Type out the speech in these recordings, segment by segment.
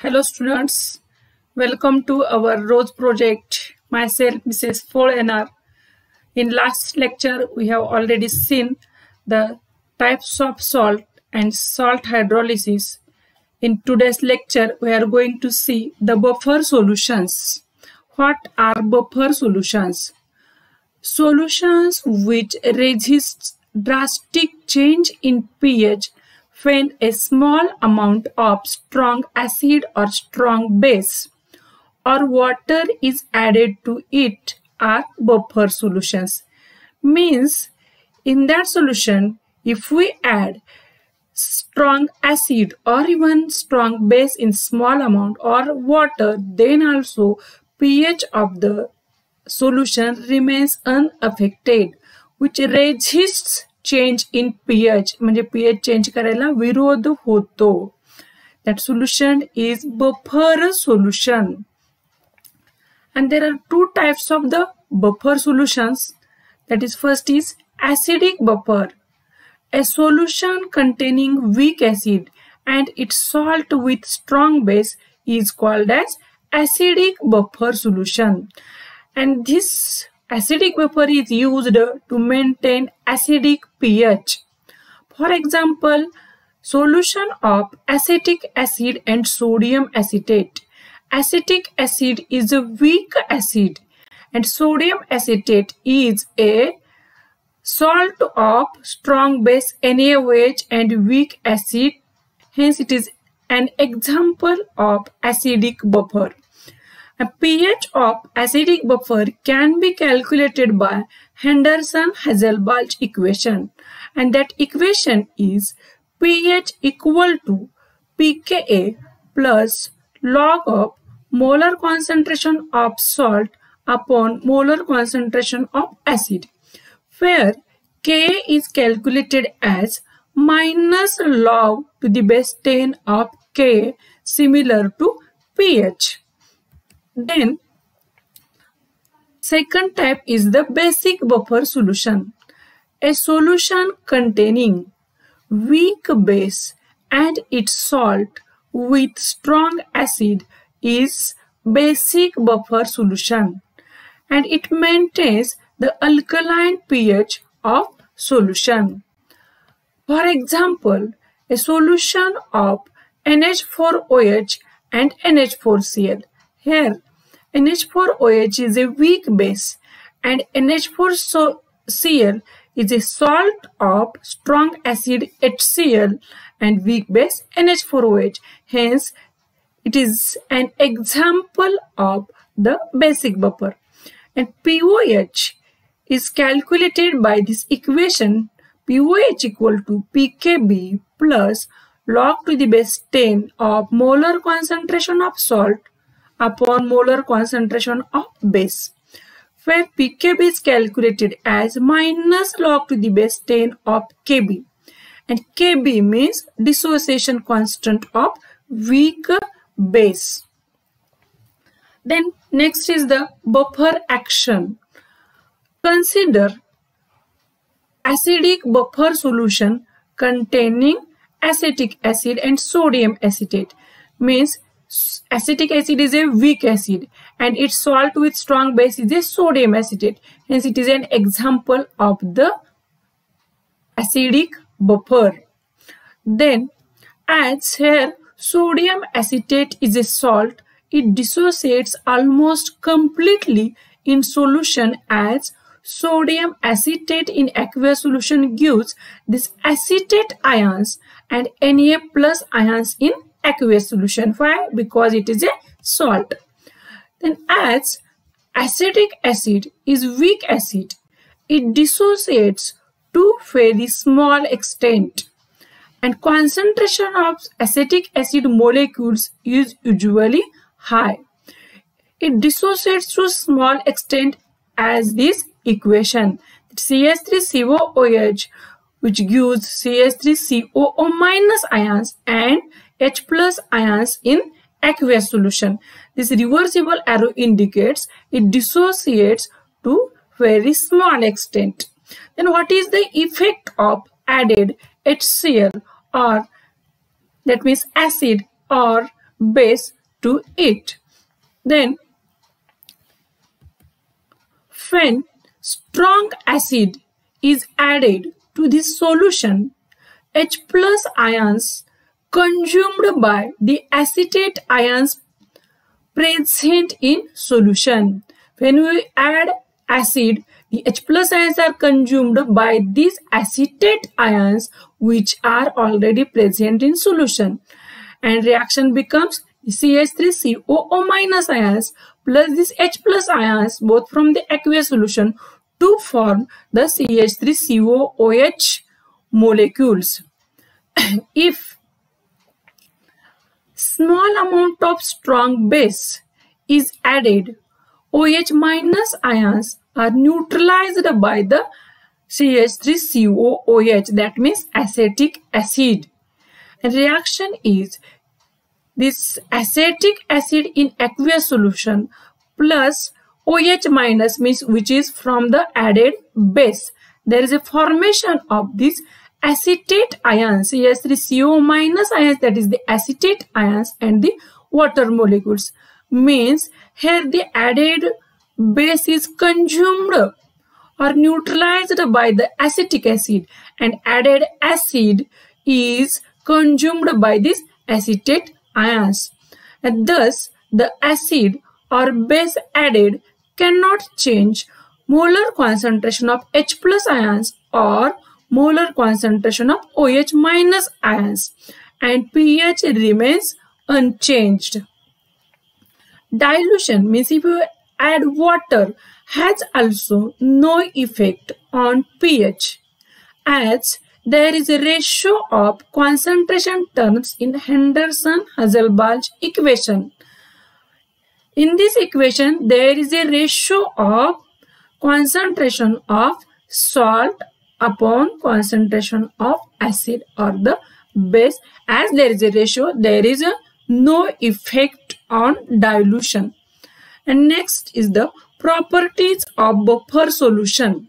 Hello students, welcome to our Rose project. Myself Mrs. Foreigner. In last lecture we have already seen the types of salt and salt hydrolysis. In today's lecture we are going to see the buffer solutions. What are buffer solutions? Solutions which resist drastic change in pH when a small amount of strong acid or strong base or water is added to it are buffer solutions. Means in that solution, if we add strong acid or even strong base in small amount or water, then also pH of the solution remains unaffected, which resists change in pH. म्हणजे pH change करायला विरोध होतो. That solution is buffer solution. And there are two types of the buffer solutions. That is, first is acidic buffer. A solution containing weak acid and its salt with strong base is called as acidic buffer solution. And this acidic buffer is used to maintain acidic pH. For example, solution of acetic acid and sodium acetate. Acetic acid is a weak acid and sodium acetate is a salt of strong base NaOH and weak acid. Hence, it is an example of acidic buffer. A pH of acidic buffer can be calculated by Henderson-Hasselbalch equation, and that equation is pH equal to pKa plus log of molar concentration of salt upon molar concentration of acid, where Ka is calculated as minus log to the base 10 of Ka, similar to pH. Then, second type is the basic buffer solution. A solution containing weak base and its salt with strong acid is basic buffer solution, and it maintains the alkaline pH of solution. For example, a solution of NH4OH and NH4Cl. Here, NH4OH is a weak base and NH4Cl is a salt of strong acid HCl and weak base NH4OH. Hence, it is an example of the basic buffer. And POH is calculated by this equation, POH equal to pKb plus log to the base 10 of molar concentration of salt upon molar concentration of base, where pKb is calculated as minus log to the base 10 of Kb, and Kb means dissociation constant of weak base. Then next is the buffer action. Consider acidic buffer solution containing acetic acid and sodium acetate. Means acetic acid is a weak acid and its salt with strong base is a sodium acetate. Hence, it is an example of the acidic buffer. Then, as here sodium acetate is a salt, it dissociates almost completely in solution, as sodium acetate in aqueous solution gives this acetate ions and Na plus ions in aqueous solution. Why? Because it is a salt. Then, as acetic acid is weak acid, it dissociates to very small extent, and concentration of acetic acid molecules is usually high. It dissociates to small extent as this equation, CH3COOH, which gives CH3COO minus ions and H plus ions in aqueous solution. This reversible arrow indicates it dissociates to very small extent. Then what is the effect of added HCl, or that means acid, or base to it. Then when strong acid is added to this solution, H plus ions consumed by the acetate ions present in solution. When we add acid, the H plus ions are consumed by these acetate ions which are already present in solution, and reaction becomes CH3COO minus ions plus this H plus ions both from the aqueous solution to form the CH3COOH molecules. If small amount of strong base is added, OH minus ions are neutralized by the CH3COOH, that means acetic acid. And reaction is this acetic acid in aqueous solution plus OH minus, means which is from the added base. There is a formation of this acetate ions, CH3CO minus ions, that is the acetate ions, and the water molecules. Means here the added base is consumed or neutralized by the acetic acid, and added acid is consumed by this acetate ions, and thus the acid or base added cannot change molar concentration of H plus ions or molar concentration of OH minus ions, and pH remains unchanged. Dilution means if you add water has also no effect on pH, as there is a ratio of concentration terms in Henderson-Hasselbalch equation. In this equation, there is a ratio of concentration of salt upon concentration of acid or the base. As there is a ratio, there is no effect on dilution. And next is the properties of buffer solution.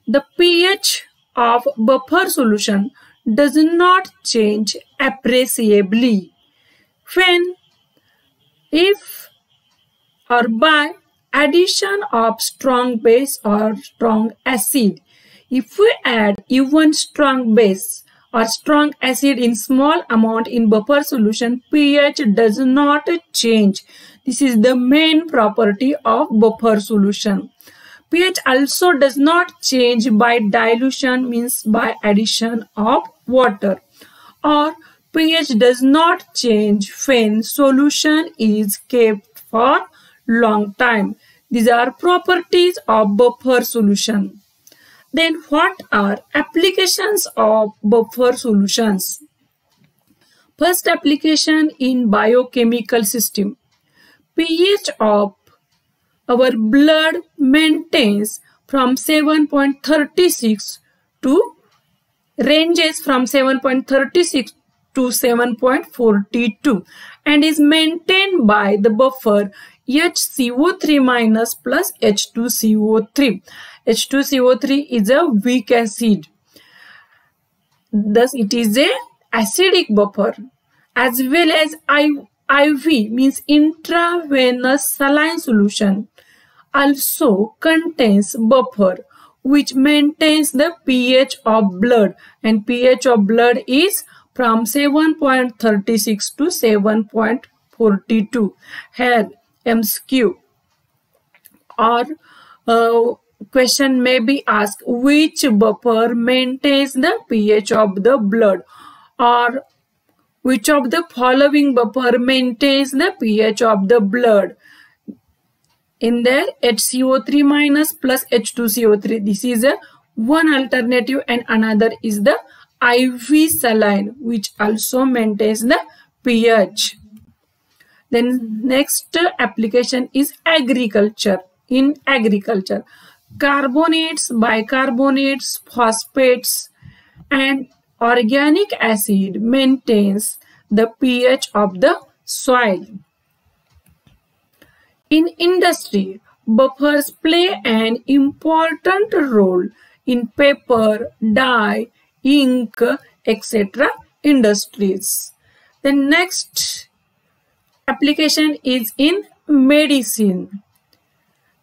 The pH of buffer solution does not change appreciably when, if or by addition of strong base or strong acid. If we add even strong base or strong acid in small amount in buffer solution, pH does not change. This is the main property of buffer solution. pH also does not change by dilution, means by addition of water, or pH does not change when solution is kept for long time. These are properties of buffer solution. Then what are applications of buffer solutions? First application in biochemical system. pH of our blood maintains from 7.36 to ranges from 7.36 to 7.42 and is maintained by the buffer HCO3 minus plus H2CO3. H2CO3 is a weak acid. Thus it is a acidic buffer, as well as IV means intravenous saline solution also contains buffer which maintains the pH of blood, and pH of blood is from 7.36 to 7.42. Here MCQ or question may be asked, which buffer maintains the pH of the blood, or which of the following buffer maintains the pH of the blood? In there, HCO3 minus plus H2CO3. This is a one alternative, and another is the IV saline, which also maintains the pH. Then next application is agriculture. In agriculture, carbonates, bicarbonates, phosphates, and organic acid maintains the pH of the soil. In industry, buffers play an important role in paper, dye, ink, etc. industries. The next application is in medicine.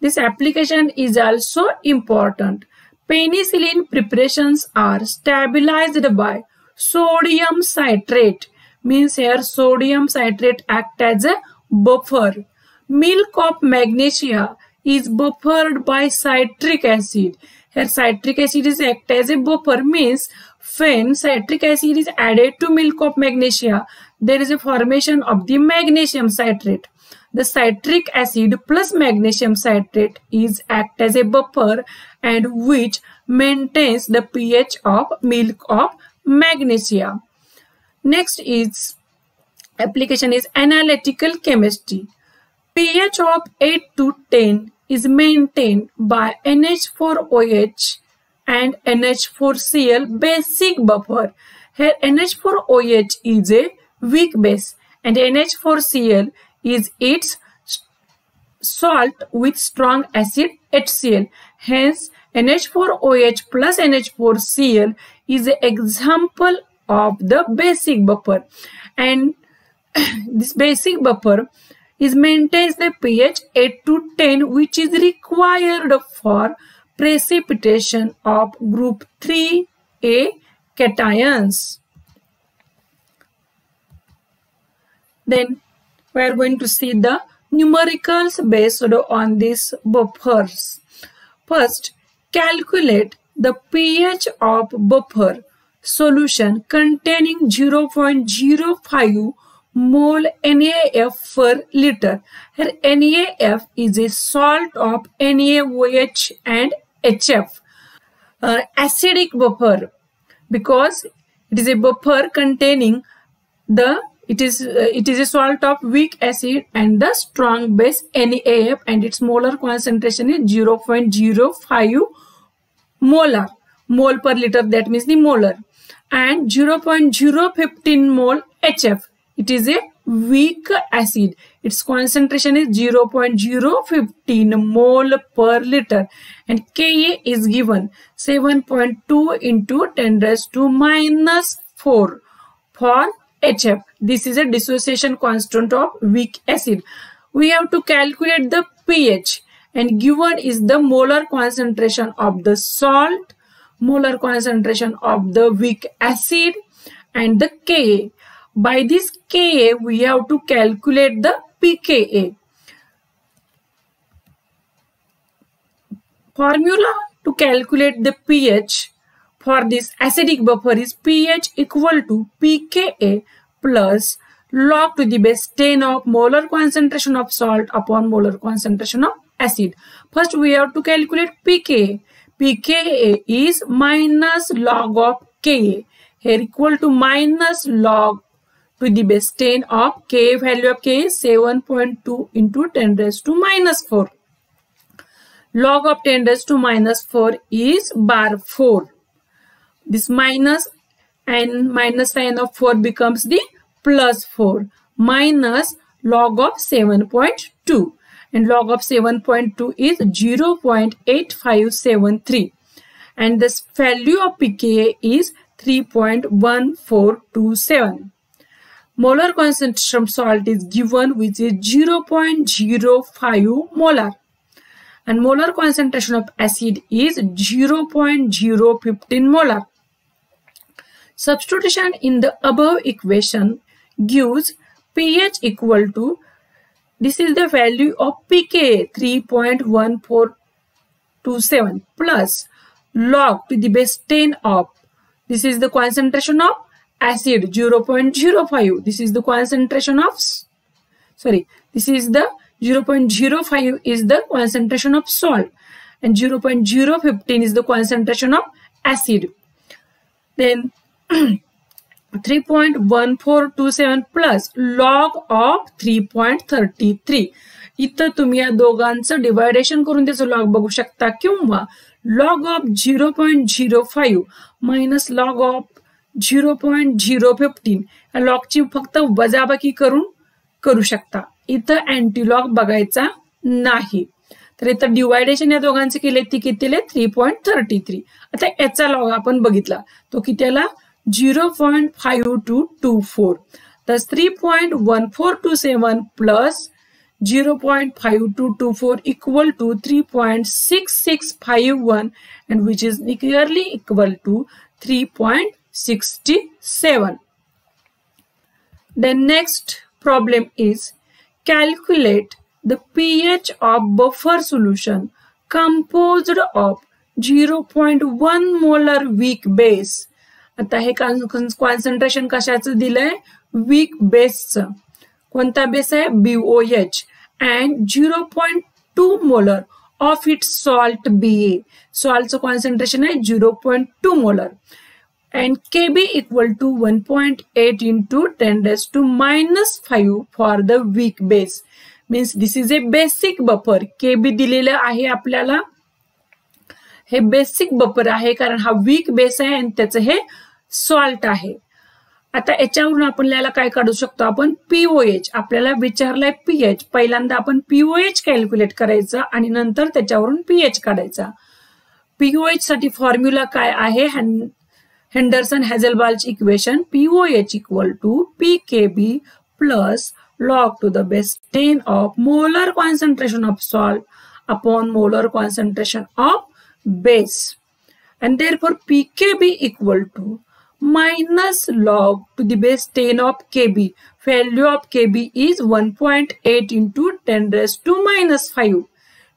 This application is also important. Penicillin preparations are stabilized by sodium citrate. Means here sodium citrate act as a buffer. Milk of magnesia is buffered by citric acid. Here citric acid is act as a buffer. Means when citric acid is added to milk of magnesia, there is a formation of the magnesium citrate. The citric acid plus magnesium citrate is act as a buffer and which maintains the pH of milk of magnesia. Next is application is analytical chemistry. pH of 8 to 10 is maintained by NH4OH and NH4Cl basic buffer. Here NH4OH is a weak base and NH4Cl is its salt with strong acid HCl. Hence NH4OH plus NH4Cl is an example of the basic buffer, and this basic buffer is maintains the pH 8 to 10 which is required for precipitation of group 3A cations. Then we are going to see the numericals based on these buffers. First, calculate the pH of buffer solution containing 0.05 mole NaF per liter. Here NaF is a salt of NaOH and HF. Acidic buffer because it is a buffer containing it is a salt of weak acid and the strong base NaF, and its molar concentration is 0.05 mole per liter, that means the molar, and 0.015 mole HF. It is a weak acid. Its concentration is 0.015 mole per liter, and Ka is given 7.2 into 10 raised to minus 4 for HF. This is a dissociation constant of weak acid. We have to calculate the pH, and given is the molar concentration of the salt, molar concentration of the weak acid, and the Ka. By this Ka, we have to calculate the pKa. Formula to calculate the pH for this acidic buffer is pH equal to pKa plus log to the base 10 of molar concentration of salt upon molar concentration of acid. First, we have to calculate pKa. pKa is minus log of Ka. Here equal to minus log to the base 10 of Ka. Value of Ka is 7.2 into 10 raised to minus 4. Log of 10 raised to minus 4 is bar 4. This minus and minus sign of 4 becomes the plus 4 minus log of 7.2, and log of 7.2 is 0.8573, and this value of pKa is 3.1427. Molar concentration of salt is given which is 0.05 molar, and molar concentration of acid is 0.015 molar. Substitution in the above equation gives pH equal to, this is the value of pKa 3.1427 plus log to the base 10 of, this is the concentration of acid 0.05, this is the concentration of, this is the 0.05 is the concentration of salt, and 0.015 is the concentration of acid. Then 3.1427 plus log of 3.33. इथं तुम्ही या दोघांचं deviation करून त्याचं log बघू शकता, किंवा log of 0.05 minus log of 0.015 या लॉगची फक्त वजाबाकी करू शकता. इथं अँटीलॉग बघायचा नाही. तर इथं डिवायडेशन या दोघांचे केले ती कितीले 3.33. आता याचा लॉग आपण बघितला तो कितीला 0.5224. Thus 3.1427 plus 0.5224 equal to 3.6651, and which is nearly equal to 3.67. The next problem is calculate the pH of buffer solution composed of 0.1 molar weak base. आता हे कॉन्सन्ट्रेशन कशाचं दिलंय? वीक बेसचं. कोणता बेस आहे? BOH. And 0.2 molar of its salt BA. Saltचं concentration आहे 0.2 molar. And Kb equal to 1.8 into 10 raised to -5 for the weak base. Means this is a basic buffer. Kb दिलेलं आहे आपल्याला. हे basic buffer आहे कारण हा weak base आहे आणि त्याचं हे सॉल्ट आहे. आता याच्यावरून आपल्याला काय काढू शकतो आपण? पीओएच. आपल्याला विचारलाय पीएच. पहिल्यांदा आपण पीओएच कॅल्क्युलेट करायचा आणि नंतर त्याच्यावरून पीएच काढायचा. पीओएच साठी फॉर्म्युला काय आहे? Henderson Hasselbalch equation. POH equal to pKb plus log to the base 10 of molar concentration of salt upon molar concentration of base. And therefore pKb equal to minus log to the base 10 of Kb. Value of Kb is 1.8 into 10 raised to -5.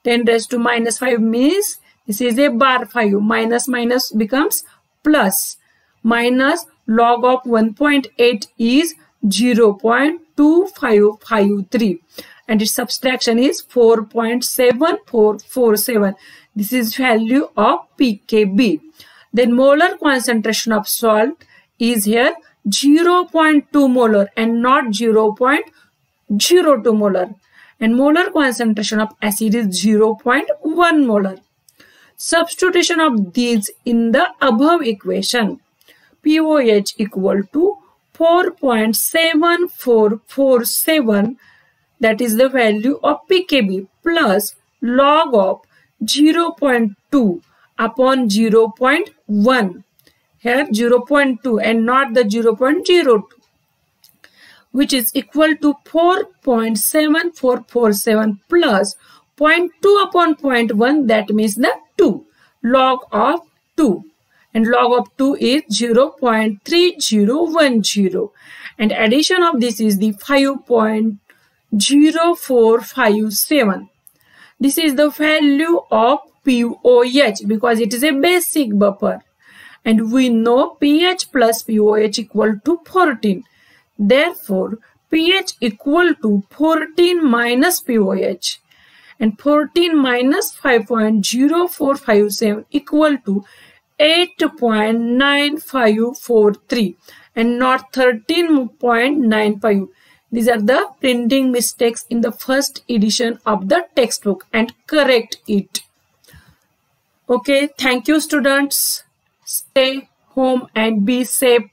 10 raised to -5 means this is a bar 5. Minus minus becomes plus. Minus log of 1.8 is 0.2553. And its subtraction is 4.7447. This is value of pKb. Then molar concentration of salt is here 0.2 molar and not 0.02 molar. And molar concentration of acid is 0.1 molar. Substitution of these in the above equation. pOH equal to 4.7447, that is the value of pKb, plus log of 0.2 upon 0.1. Here 0.2 and not the 0.02, which is equal to 4.7447 plus 0.2 upon 0.1, that means the 2. Log of 2. And log of 2 is 0.3010. And addition of this is the 5.0457. This is the value of pOH because it is a basic buffer. And we know pH plus pOH equal to 14. Therefore, pH equal to 14 minus pOH. And 14 minus 5.0457 equal to 8.9543 and not 13.95. These are the printing mistakes in the first edition of the textbook, and correct it. Okay, thank you students. Stay home and be safe.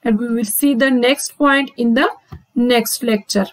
And we will see the next point in the next lecture.